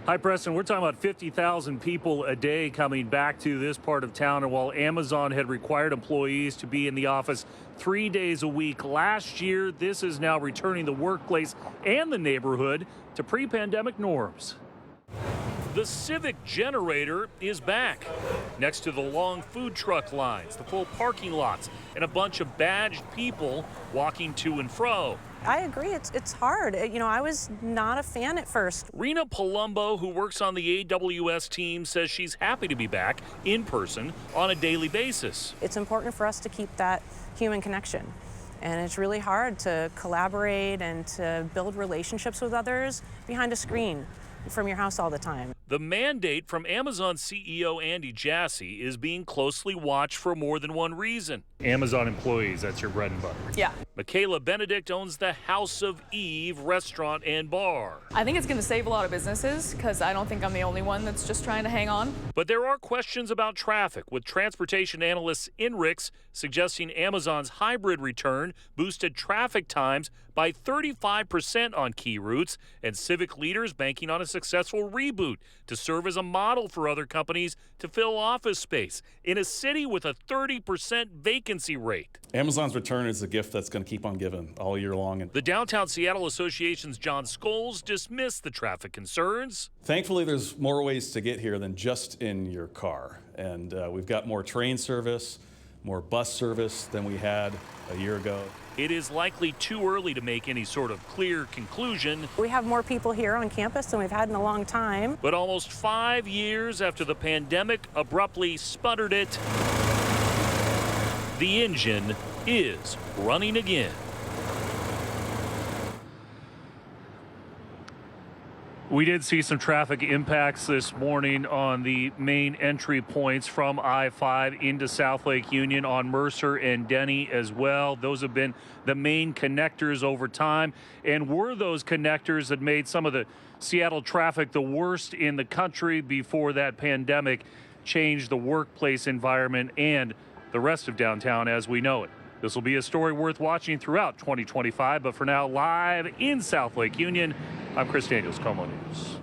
Hi, Preston. We're talking about 50,000 people a day coming back to this part of town. And while Amazon had required employees to be in the office 3 days a week last year, this is now returning the workplace and the neighborhood to pre-pandemic norms. The Civic Generator is back. Next to the long food truck lines, the full parking lots, and a bunch of badged people walking to and fro. I agree, it's hard. I was not a fan at first. Rena Palumbo, who works on the AWS team, says she's happy to be back in person on a daily basis. It's important for us to keep that human connection. And it's really hard to collaborate and to build relationships with others behind a screen from your house all the time. The mandate from Amazon CEO Andy Jassy is being closely watched for more than one reason. Amazon employees, that's your bread and butter. Yeah. Michaela Benedict owns the House of Eve restaurant and bar. I think it's going to save a lot of businesses because I don't think I'm the only one that's just trying to hang on. But there are questions about traffic, with transportation analysts INRIX suggesting Amazon's hybrid return boosted traffic times by 35% on key routes, and civic leaders banking on a successful reboot to serve as a model for other companies to fill office space in a city with a 30% vacancy rate. Amazon's return is a gift that's going to keep on giving all year long. The Downtown Seattle Association's John Scholes dismissed the traffic concerns. Thankfully, there's more ways to get here than just in your car. And we've got more train service, more bus service than we had a year ago. It is likely too early to make any sort of clear conclusion. We have more people here on campus than we've had in a long time. But almost 5 years after the pandemic abruptly sputtered it, the engine is running again. We did see some traffic impacts this morning on the main entry points from I-5 into South Lake Union on Mercer and Denny as well. Those have been the main connectors over time, and were those connectors that made some of the Seattle traffic the worst in the country before that pandemic changed the workplace environment and the rest of downtown as we know it. This will be a story worth watching throughout 2025, but for now, live in South Lake Union, I'm Chris Daniels, KOMO News.